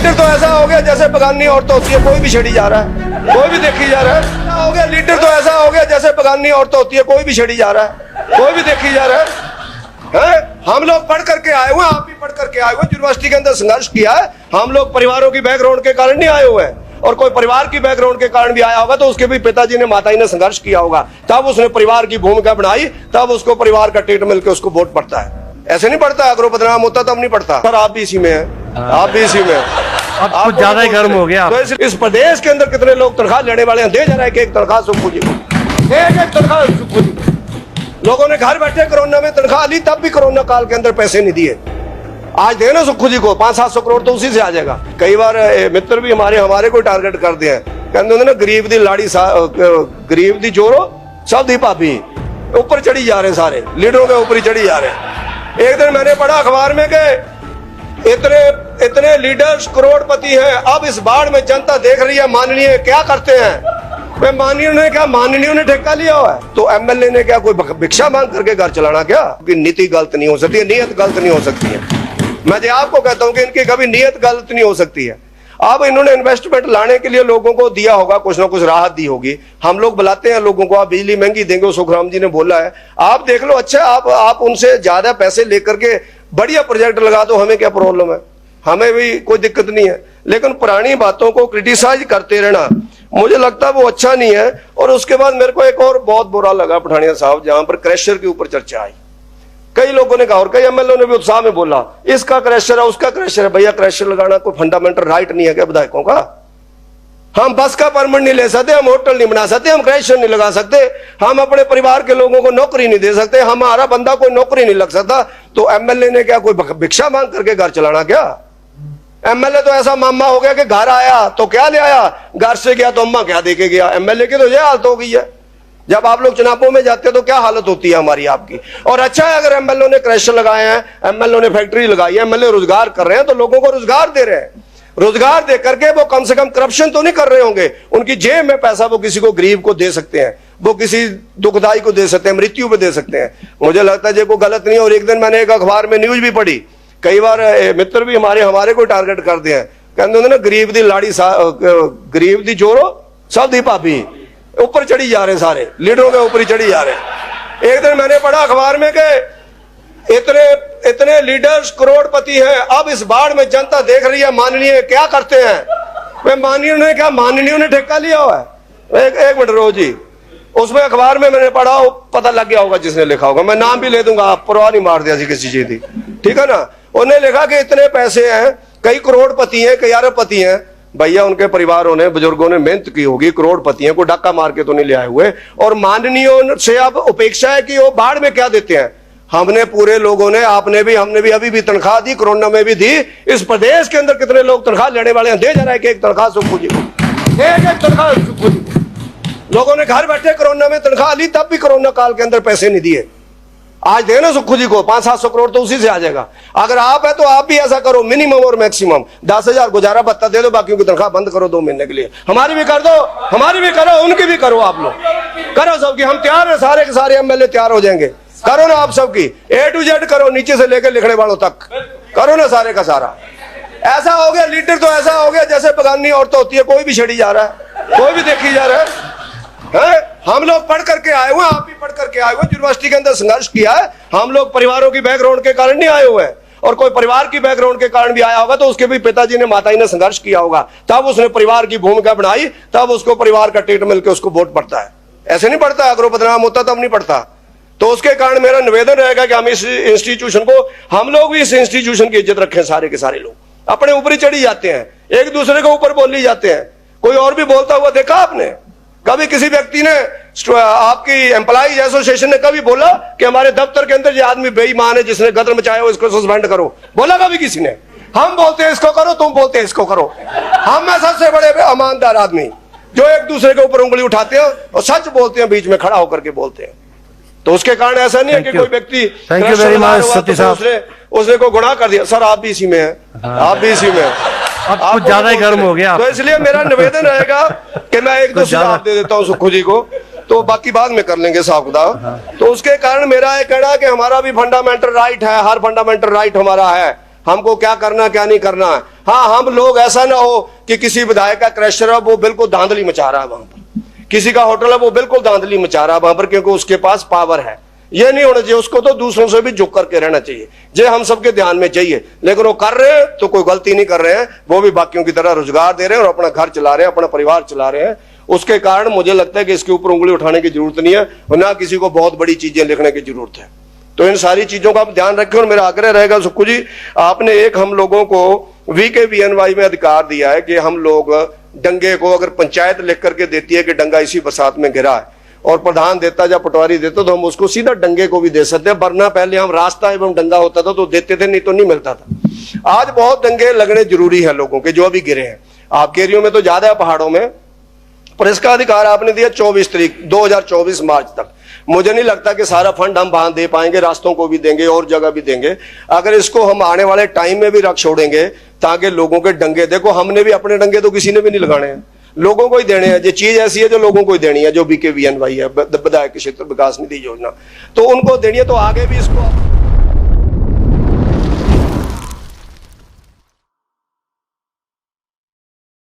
Leader तो ऐसा हो गया जैसे बगानी औरत होती है, कोई भी छेड़ी जा रहा है, कोई भी देखी जा रहा है। हो गया लीडर तो ऐसा हो गया जैसे बगानी औरत होती है, कोई भी छेड़ी जा रहा है, कोई भी देखी जा रहा है। हम लोग पढ़ करके आए हुए, आप भी पढ़ करके आए हुए, यूनिवर्सिटी के अंदर संघर्ष किया है। हम लोग परिवारों की बैकग्राउंड के कारण नहीं आए हुए हैं, और कोई परिवार की बैकग्राउंड के कारण भी आया होगा तो उसके भी पिताजी ने माताजी ने संघर्ष किया होगा, तब उसने परिवार की भूमिका बनाई, तब उसको परिवार का टेट मिलकर उसको वोट पड़ता है। ऐसे नहीं पड़ता, अगर वो बदनाम होता तब नहीं पड़ता। सर आप भी इसी में हैं, आप भी इसी में हैं। अब कुछ ज्यादा ही गर्म हो गया। तो इस प्रदेश के अंदर कितने लोग तनख्वाह लेने वाले हैं? दे जा रहा है कि एक तनख्वाह सुप्पू जी को, एक तनख्वाह सुप्पू जी को। लोगों ने घर बैठे कोरोना में तनख्वाह ली, तब भी कोरोना काल के अंदर पैसे नहीं दिए। आज देना सुक्खू जी को 500-700 करोड़ तो उसी से आ जाएगा। कई बार मित्र भी हमारे को टारगेट करते हैं, कहते हैं ना गरीब दी लाड़ी गरीब दी जोरो सब दी भाभी, ऊपर चढ़ी जा रहे सारे लीडरों के ऊपर ही चढ़ी जा रहे। एक दिन मैंने पढ़ा अखबार में कि इतने लीडर्स करोड़पति हैं, अब इस बाढ़ में जनता देख रही है माननीय क्या करते हैं। माननीय ने क्या, माननीय ने ठेका लिया हुआ है, तो एमएलए ने क्या कोई भिक्षा मांग करके घर चलाना क्या? नीति गलत नहीं हो सकती है, नीयत गलत नहीं हो सकती है। मैं जो आपको कहता हूं कि इनकी कभी नीयत गलत नहीं हो सकती है। अब इन्होंने इन्वेस्टमेंट लाने के लिए लोगों को दिया होगा, कुछ ना कुछ राहत दी होगी। हम लोग बुलाते हैं लोगों को, आप बिजली महंगी देंगे, सुखराम जी ने बोला है, आप देख लो। अच्छा आप उनसे ज्यादा पैसे लेकर के बढ़िया प्रोजेक्ट लगा दो, हमें क्या प्रॉब्लम है, हमें भी कोई दिक्कत नहीं है। लेकिन पुरानी बातों को क्रिटिसाइज करते रहना मुझे लगता है वो अच्छा नहीं है। और उसके बाद मेरे को एक और बहुत बुरा लगा पठानिया साहब, जहां पर क्रैशर के ऊपर चर्चा आई। कई लोगों ने कहा और कई एमएलए ने भी उत्साह में बोला इसका क्रैशर है, उसका क्रैशर है। भैया क्रैशर लगाना कोई फंडामेंटल राइट नहीं है क्या विधायकों का? हम बस का परमिट नहीं ले सकते, हम होटल नहीं बना सकते, हम क्रैशर नहीं लगा सकते, हम अपने परिवार के लोगों को नौकरी नहीं दे सकते, हमारा बंदा कोई नौकरी नहीं लग सकता। तो एमएलए ने क्या कोई भिक्षा मांग करके घर चलाना क्या? एमएलए तो ऐसा मामा हो गया कि घर आया तो क्या ले आया, घर से गया तो अम्मा क्या दे के गया। एमएलए की तो यह हालत हो गई है। जब आप लोग चुनावों में जाते हैं तो क्या हालत होती है हमारी आपकी। और अच्छा है अगर एमएलए ने क्रैशर लगाए हैं, एमएलए ने फैक्ट्री लगाई है, एमएलए रोजगार कर रहे हैं, तो लोगों को रोजगार दे रहे हैं। रोजगार दे करके वो कम से कम करप्शन तो नहीं कर रहे होंगे, उनकी जेब में पैसा वो किसी को गरीब को दे सकते हैं, वो किसी दुखदाई को दे सकते हैं, मृत्यु पे दे सकते हैं। मुझे लगता है ये कोई गलत नहीं है। और एक दिन मैंने एक अखबार में न्यूज भी पढ़ी, कई बार मित्र भी हमारे को टारगेट करते हैं, कहते हैं ना गरीब दी लाड़ी गरीब दी जोरो सब दी भाभी, ऊपर चढ़ी जा रहे सारे लीडरों के ऊपर ही चढ़ी जा रहे। एक दिन मैंने पढ़ा अखबार में कि इतने लीडर्स करोड़पति हैं, अब इस बाढ़ में जनता देख रही है माननीय क्या करते हैं। माननीय ने क्या, माननीय ने ठेका लिया हुआ है। एक मिनट रोज जी, उसमें अखबार में मैंने पढ़ा, पता लग गया होगा जिसने लिखा होगा, मैं नाम भी ले दूंगा, आप परवाह नहीं मार दिया किसी चीज की, ठीक है ना। उन्होंने लिखा कि इतने पैसे हैं, कई करोड़पति हैं, कई अरबपति हैं। भैया उनके परिवारों ने, बुजुर्गों ने मेहनत की होगी, करोड़पति हैं, कोई डाका मार के तो नहीं ले आए हुए। और माननीयों से अब अपेक्षा है कि वो बाढ़ में क्या देते हैं। हमने पूरे लोगों ने, आपने भी, हमने भी अभी भी तनख्वाह दी, कोरोना में भी दी। इस प्रदेश के अंदर कितने लोग तनख्वाह लेने वाले हैं? दे जा रहा है कि एक तनख्वाह सुप्पू जी को, एक तनख्वाह सुप्पू जी को। लोगों ने घर बैठे कोरोना में तनख्वाह ली, तब भी कोरोना काल के अंदर पैसे नहीं दिए। आज देना सुक्खू जी को 500-700 करोड़ तो उसी से आ जाएगा। अगर आप है तो आप भी ऐसा करो, मिनिमम और मैक्सिमम 10,000 गुजारा भत्ता दे दो, बाकियों की तनख्वाह बंद करो 2 महीने के लिए। हमारी भी कर दो, हमारी भी करो, उनकी भी करो, आप लोग करो सबकी। हम तैयार है, सारे के सारे एमएलए तैयार हो जाएंगे। करो ना आप सबकी, A to Z करो, नीचे से लेकर लिखने वालों तक करो ना सारे का सारा। ऐसा हो गया लीडर तो ऐसा हो गया जैसे बगानी औरत होती है, कोई भी छेड़ी जा रहा है, कोई भी देखी जा रहा है। हम लोग पढ़ करके आए हुए, आप भी पढ़ करके आए हुए, यूनिवर्सिटी के अंदर संघर्ष किया है। हम लोग परिवारों की बैकग्राउंड के कारण नहीं आए हुए हैं, और कोई परिवार की बैकग्राउंड के कारण भी आया होगा तो उसके भी पिताजी ने माताजी ने संघर्ष किया होगा, तब उसने परिवार की भूमिका बनाई, तब उसको परिवार का टेट मिलकर उसको वोट पड़ता है। ऐसे नहीं पड़ता, अगर वो बदनाम होता तब नहीं पड़ता। तो उसके कारण मेरा निवेदन रहेगा कि हम इस इंस्टीट्यूशन को, हम लोग भी इस इंस्टीट्यूशन की इज्जत रखें। सारे के सारे लोग अपने ऊपर ही चढ़ी जाते हैं, एक दूसरे के ऊपर बोली जाते हैं। कोई और भी बोलता हुआ देखा आपने? कभी किसी व्यक्ति ने, आपकी एम्प्लॉइज एसोसिएशन ने कभी बोला कि हमारे दफ्तर के अंदर ये आदमी बेईमान है जिसने गदर मचाया हो, इसको सस्पेंड करो? बोला कभी किसी ने? हम बोलते हैं इसको करो, तुम बोलते हैं इसको करो। हम में सबसे बड़े ईमानदार आदमी जो एक दूसरे के ऊपर उंगली उठाते हैं और सच बोलते हैं, बीच में खड़ा होकर के बोलते हैं। तो उसके कारण ऐसा नहीं है कि कोई व्यक्ति, थैंक यू वेरी मच सती साहब, उसने कोई गुनाह कर दिया। सर आप भी इसी में हैं, आप भी इसी में हैं। अब कुछ ज्यादा ही गर्म हो गया। तो इसलिए मेरा निवेदन रहेगा कि मैं एक दो सुझाव दे देता हूँ सुक्खू जी को, तो बाकी बाद में कर लेंगे साहब खुदा। तो उसके कारण मेरा ये कहना है कि हमारा भी फंडामेंटल राइट है, हर फंडामेंटल राइट हमारा है। हमको क्या करना क्या नहीं करना है। हाँ, हम लोग ऐसा ना हो कि किसी विधायक का क्रैशर है वो बिल्कुल धांधली मचा रहा है वहां पर, किसी का होटल है वो बिल्कुल धांधली मचा रहा है वहां पर, क्योंकि उसके पास पावर है। ये नहीं होना चाहिए, उसको तो दूसरों से भी झुक करके रहना चाहिए। ये हम सबके ध्यान में चाहिए, लेकिन वो कर रहे हैं तो कोई गलती नहीं कर रहे हैं, वो भी बाकियों की तरह रोजगार दे रहे हैं और अपना घर चला रहे हैं, अपना परिवार चला रहे हैं। उसके कारण मुझे लगता है कि इसके ऊपर उंगली उठाने की जरूरत नहीं है और ना किसी को बहुत बड़ी चीजें लिखने की जरूरत है। तो इन सारी चीजों का आप ध्यान रखें। और मेरा आग्रह रहेगा सुक्कू जी, आपने एक हम लोगों को VKVNY में अधिकार दिया है कि हम लोग डंगे को, अगर पंचायत लिख करके देती है कि डंगा इसी बरसात में गिरा है और प्रधान देता या पटवारी देता तो हम उसको सीधा डंगे को भी दे सकते हैं, वरना पहले हम रास्ता एवं डंगा होता था तो देते थे, नहीं तो नहीं मिलता था। आज बहुत डंगे लगने जरूरी है लोगों के जो अभी गिरे हैं। आपके एरियो में तो ज्यादा है, पहाड़ों में, पर इसका अधिकार आपने दिया 24 तारीख 2024 मार्च तक। मुझे नहीं लगता कि सारा फंड हम वहां दे पाएंगे, रास्तों को भी देंगे और जगह भी देंगे। अगर इसको हम आने वाले टाइम में भी रख छोड़ेंगे ताकि लोगों के डंगे, देखो हमने भी अपने डंगे तो किसी ने भी नहीं लगाने हैं, लोगों को ही देने हैं। ये चीज ऐसी है जो लोगों को ही देनी है, जो VKVNY है, विधायक क्षेत्र विकास निधि योजना, तो उनको देनी है। तो आगे भी इसको